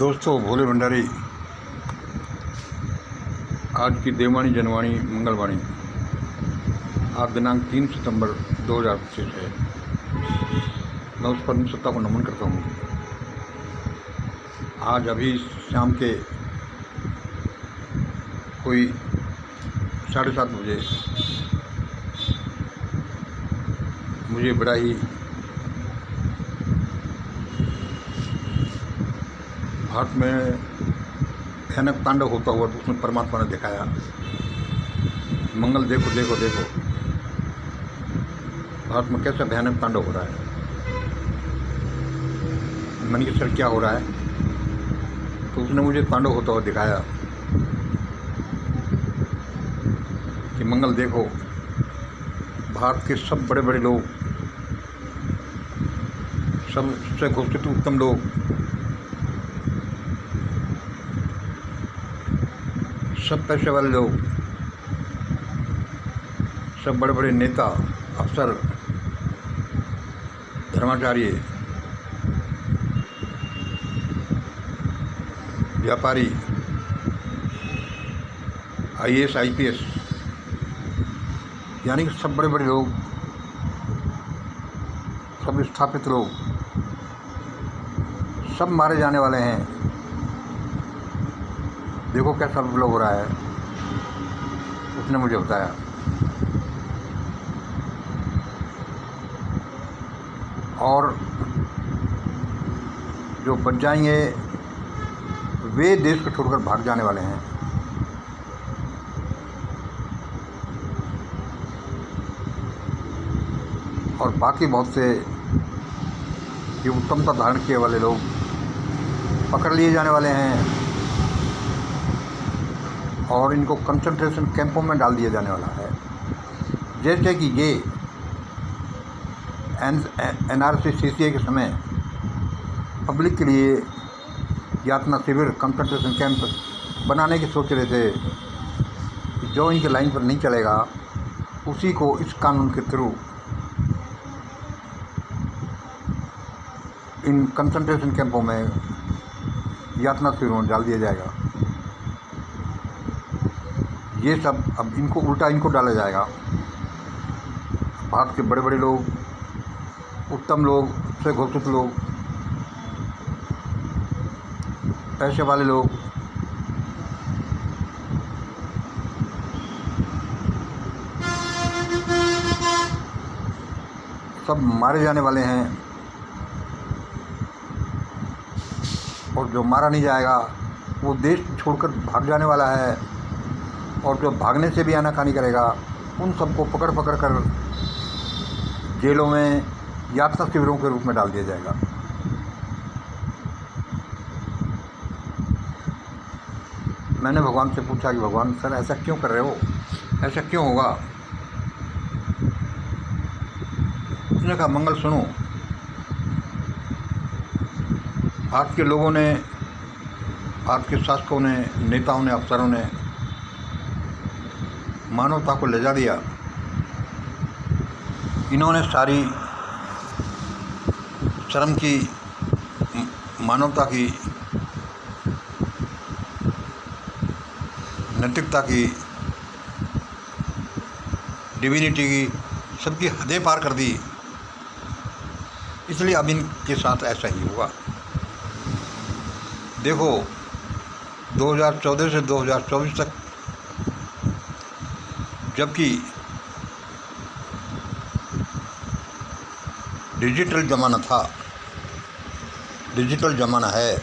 दोस्तों, भोले भंडारी आज की देववाणी जनवाणी मंगलवाणी आज दिनांक 3 सितंबर 2025 है। मैं उस परम सत्ता को नमन करता हूँ। आज अभी शाम के कोई 7:30 बजे मुझे बड़ा ही भारत में भयानक तांडव होता हुआ तो उसमें परमात्मा ने दिखाया। मंगल देखो देखो देखो, भारत में कैसा भयानक तांडव हो रहा है। मैंने कहा सर क्या हो रहा है, तो उसने मुझे तांडव होता हुआ दिखाया कि मंगल देखो, भारत के सब बड़े बड़े लोग, सबसे घोषित उत्तम लोग, सब पैसे वाले लोग, सब बड़े बड़े नेता, अफसर, धर्माचार्य, व्यापारी, IAS IPS, यानी कि सब बड़े बड़े लोग, सब स्थापित लोग, सब मारे जाने वाले हैं। देखो कैसा लोग हो रहा है, उसने मुझे बताया। और जो बच जाएंगे वे देश को छोड़कर भाग जाने वाले हैं। और बाकी बहुत से ये उत्तमता धारण किए वाले लोग पकड़ लिए जाने वाले हैं और इनको कंसंट्रेशन कैंपों में डाल दिया जाने वाला है। जैसे कि ये NRC CCA के समय पब्लिक के लिए यातना शिविर, कंसंट्रेशन कैंप बनाने की सोच रहे थे। जो इनके लाइन पर नहीं चलेगा उसी को इस कानून के थ्रू इन कंसंट्रेशन कैंपों में यातना शिविरों में डाल दिया जाएगा। ये सब अब इनको उल्टा इनको डाला जाएगा। भारत के बड़े बड़े लोग, उत्तम लोग, से घोषित लोग, पैसे वाले लोग, सब मारे जाने वाले हैं। और जो मारा नहीं जाएगा वो देश छोड़कर भाग जाने वाला है। और जो भागने से भी आनाकानी करेगा उन सबको पकड़ पकड़ कर जेलों में यातना शिविरों के रूप में डाल दिया जाएगा। मैंने भगवान से पूछा कि भगवान सर ऐसा क्यों कर रहे हो, ऐसा क्यों होगा। उसने कहा मंगल सुनो, भारत के लोगों ने, भारत के शासकों ने, नेताओं ने, अफसरों ने मानवता को लजा दिया। इन्होंने सारी शर्म की, मानवता की, नैतिकता की, डिविनिटी की, सबकी हदें पार कर दी। इसलिए अब इनके साथ ऐसा ही होगा। देखो 2014 से 2024 तक जबकि डिजिटल ज़माना था, डिजिटल ज़माना है,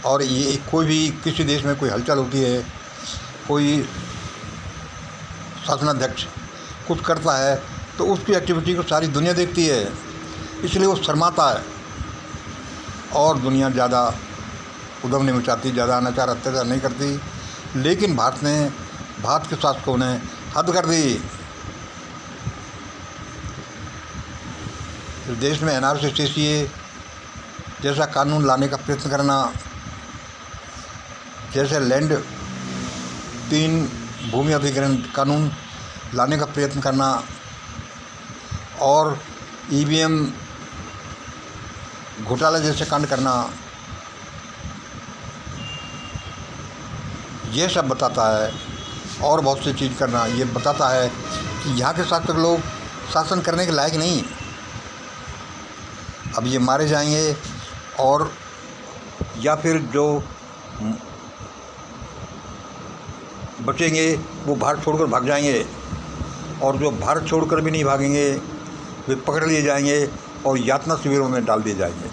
और ये कोई भी किसी देश में कोई हलचल होती है, कोई शासनाध्यक्ष कुछ करता है तो उसकी एक्टिविटी को सारी दुनिया देखती है। इसलिए वो शर्माता है और दुनिया ज़्यादा उद्यम नहीं मचाती, ज़्यादा अनाचार अत्याचार नहीं करती। लेकिन भारत के शासकों ने हद कर दी। इस देश में NRC CCA जैसा कानून लाने का प्रयत्न करना, जैसे लैंड 3 भूमि अधिग्रहण कानून लाने का प्रयत्न करना और EVM घोटाला जैसे कांड करना, ये सब बताता है, और बहुत सी चीज़ करना ये बताता है कि यहाँ के शासक लोग शासन करने के लायक नहीं। अब ये मारे जाएंगे, और या फिर जो बचेंगे वो भारत छोड़कर भाग जाएंगे, और जो भारत छोड़कर भी नहीं भागेंगे वे पकड़ लिए जाएंगे और यातना शिविरों में डाल दिए जाएंगे।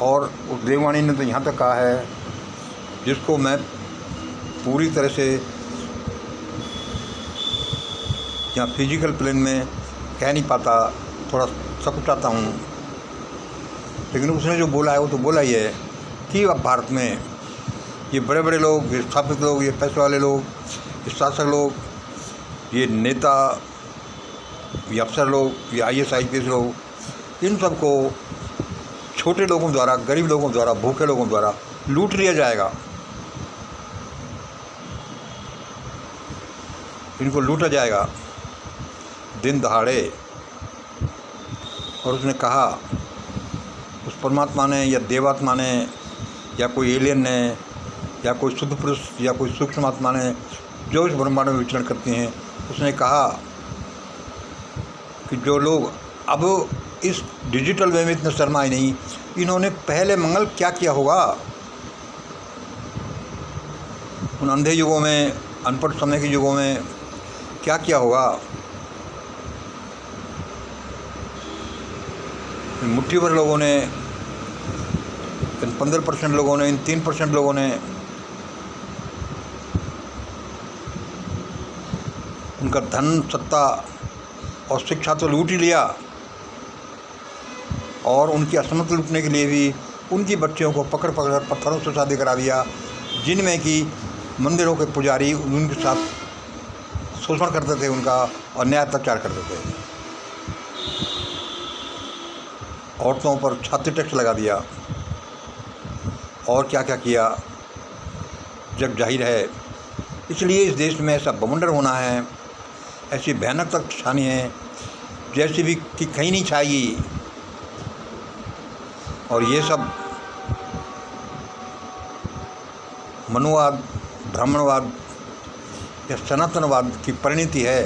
और उस देववाणी ने तो यहाँ तक कहा है, जिसको मैं पूरी तरह से यहाँ फिजिकल प्लेन में कह नहीं पाता, थोड़ा सकुचाता हूँ, लेकिन उसने जो बोला है वो तो बोला ही है कि अब भारत में ये बड़े बड़े लोग, ये स्थापित लोग, ये पैसे वाले लोग, ये शासक लोग, ये नेता, ये अफसर लोग, ये IAS IPS लोग, इन सबको छोटे लोगों द्वारा, गरीब लोगों द्वारा, भूखे लोगों द्वारा लूट लिया जाएगा। इनको लूटा जाएगा दिन दहाड़े। और उसने कहा, उस परमात्मा ने या देवात्मा ने या कोई एलियन ने या कोई शुद्ध पुरुष या कोई सूक्ष्म आत्मा ने जो इस ब्रह्मांड में विचरण करती हैं, उसने कहा कि जो लोग अब इस डिजिटल वे में इतने शर्माए नहीं, इन्होंने पहले मंगल क्या किया होगा। उन अंधे युगों में, अनपढ़ समय के युगों में क्या किया होगा। इन मुट्ठी भर लोगों ने, इन 15% लोगों ने, इन 3% लोगों ने उनका धन, सत्ता और शिक्षा तो लूट ही लिया, और उनकी असमत लूटने के लिए भी उनकी बच्चियों को पकड़ पकड़ पत्थरों से शादी करा दिया, जिनमें कि मंदिरों के पुजारी उनके साथ शोषण करते थे उनका, और न्याय अत्याचार करते थे। औरतों पर छाती टैक्स लगा दिया, और क्या क्या किया जग जाहिर है। इसलिए इस देश में ऐसा बवंडर होना है, ऐसी भयानक तक छानी है जैसी भी कि कहीं नहीं छाएगी। और ये सब मनुवाद, ब्राह्मणवाद या सनातनवाद की परिणति है,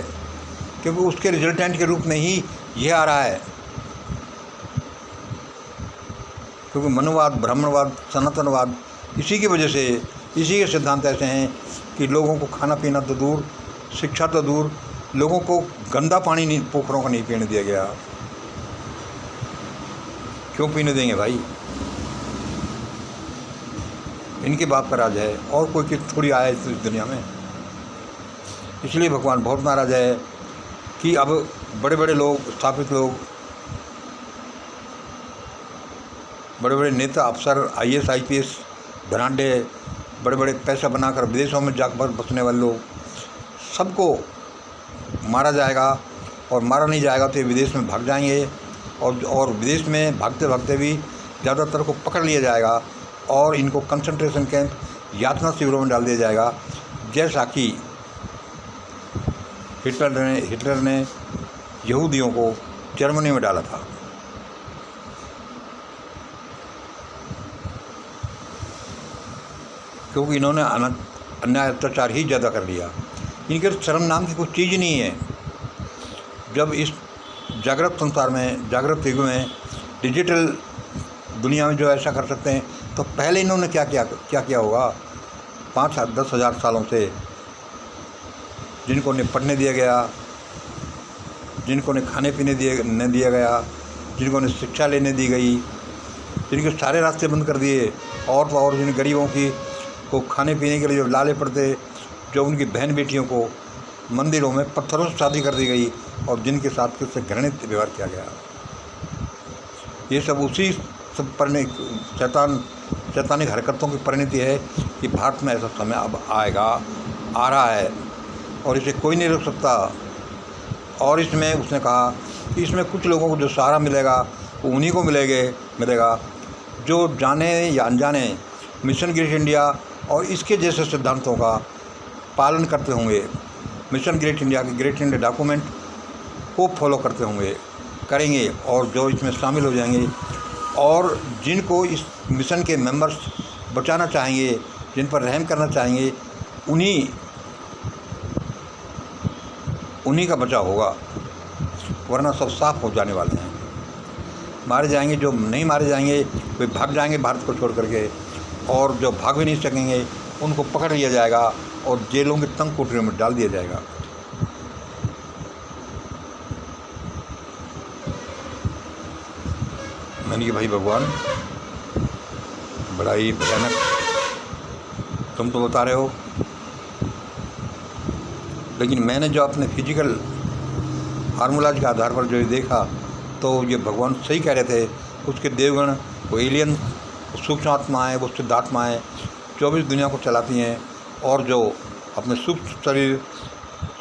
क्योंकि उसके रिजल्टेंट के रूप में ही यह आ रहा है। क्योंकि मनुवाद, ब्राह्मणवाद, सनातनवाद इसी की वजह से, इसी के सिद्धांत ऐसे हैं कि लोगों को खाना पीना तो दूर, शिक्षा तो दूर, लोगों को गंदा पानी नहीं, पोखरों का नहीं पीने दिया गया। क्यों पीने देंगे भाई? इनके बाप का राज है, और कोई किस थोड़ी आया इस दुनिया में। इसलिए भगवान बहुत नाराज है कि अब बड़े बड़े लोग, स्थापित लोग, बड़े बड़े नेता, अफसर, IAS IPS, धनाढ्य, बड़े बड़े पैसा बनाकर विदेशों में जाकर बसने वाले लोग, सबको मारा जाएगा। और मारा नहीं जाएगा तो ये विदेश में भाग जाएंगे, और विदेश में भागते भागते भी ज़्यादातर को पकड़ लिया जाएगा, और इनको कंसंट्रेशन कैंप, यातना शिविरों में डाल दिया जाएगा, जैसा कि हिटलर ने यहूदियों को जर्मनी में डाला था। क्योंकि इन्होंने अन्याय अत्याचार ही ज़्यादा कर लिया। इनके शर्म नाम की कुछ चीज़ नहीं है। जब इस जागृत संसार में, जागृत युग में, डिजिटल दुनिया में जो ऐसा कर सकते हैं, तो पहले इन्होंने क्या किया होगा 5-10 हज़ार सालों से। जिनको ने पढ़ने दिया गया, जिनको ने खाने पीने न दिया गया, जिनको ने शिक्षा लेने दी गई, जिनके सारे रास्ते बंद कर दिए, और जिन गरीबों की को खाने पीने के लिए जो लाले पड़ते, जो उनकी बहन बेटियों को मंदिरों में पत्थरों से शादी कर दी गई, और जिनके साथ किससे घृणित व्यवहार किया गया। ये सब उसी सब शैतानिक हरकतों की परिणति है कि भारत में ऐसा समय अब आएगा, आ रहा है, और इसे कोई नहीं रोक सकता। और इसमें उसने कहा कि इसमें कुछ लोगों को जो सहारा मिलेगा वो उन्हीं को मिलेगा जो जाने या अनजाने मिशन ग्रेट इंडिया और इसके जैसे सिद्धांतों का पालन करते होंगे, मिशन ग्रेट इंडिया के ग्रेट इंडिया डॉक्यूमेंट को फॉलो करेंगे, और जो इसमें शामिल हो जाएंगे और जिनको इस मिशन के मेंबर्स बचाना चाहेंगे, जिन पर रहम करना चाहेंगे, उन्हीं का बचाव होगा, वरना सब साफ हो जाने वाले हैं। मारे जाएंगे, जो नहीं मारे जाएंगे वे भाग जाएंगे भारत को छोड़ करके, और जो भाग भी नहीं सकेंगे उनको पकड़ लिया जाएगा और जेलों के तंग कोठरियों में डाल दिया जाएगा। मैंने कि भाई भगवान, बड़ा ही भयानक तुम तो बता रहे हो, लेकिन मैंने जो अपने फिजिकल फार्मूलाज के आधार पर जो ये देखा, तो ये भगवान सही कह रहे थे। उसके देवगण, वो एलियन, सूक्ष्म आत्माएँ, वो सिद्धात्माएँ 24 दुनिया को चलाती हैं, और जो अपने सूक्ष्म शरीर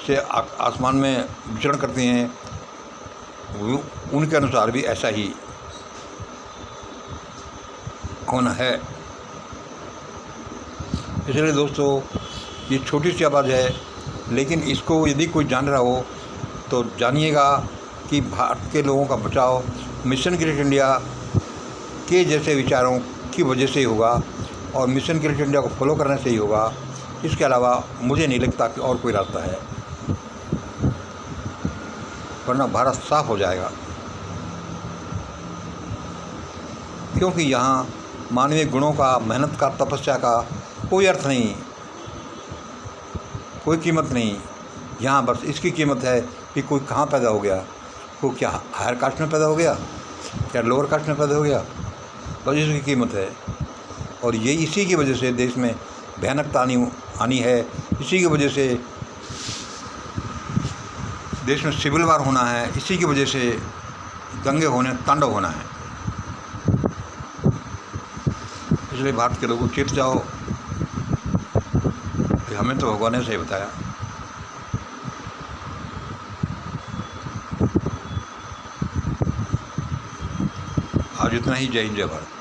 से आसमान में विचरण करती हैं, उनके अनुसार भी ऐसा ही होना है। इसलिए दोस्तों, ये छोटी सी आवाज़ है, लेकिन इसको यदि कोई जान रहा हो तो जानिएगा कि भारत के लोगों का बचाव मिशन ग्रेट इंडिया के जैसे विचारों की वजह से ही होगा, और मिशन ग्रेट इंडिया को फॉलो करने से ही होगा। इसके अलावा मुझे नहीं लगता कि और कोई रास्ता है, वरना भारत साफ हो जाएगा। क्योंकि यहाँ मानवीय गुणों का, मेहनत का, तपस्या का कोई अर्थ नहीं, कोई कीमत नहीं। यहाँ बस इसकी कीमत है कि कोई कहाँ पैदा हो गया, कोई क्या हायर कास्ट में पैदा हो गया, क्या लोअर कास्ट में पैदा हो गया, बस इसकी कीमत है। और ये इसी की वजह से देश में भयानकता आनी है, इसी की वजह से देश में सिविल वार होना है, इसी की वजह से दंगे होने, तांडव होना है। इसलिए भारत के लोगों चेत जाओ, कि हमें तो भगवान ने सही बताया। आज इतना ही। जय हिंद, जय भारत।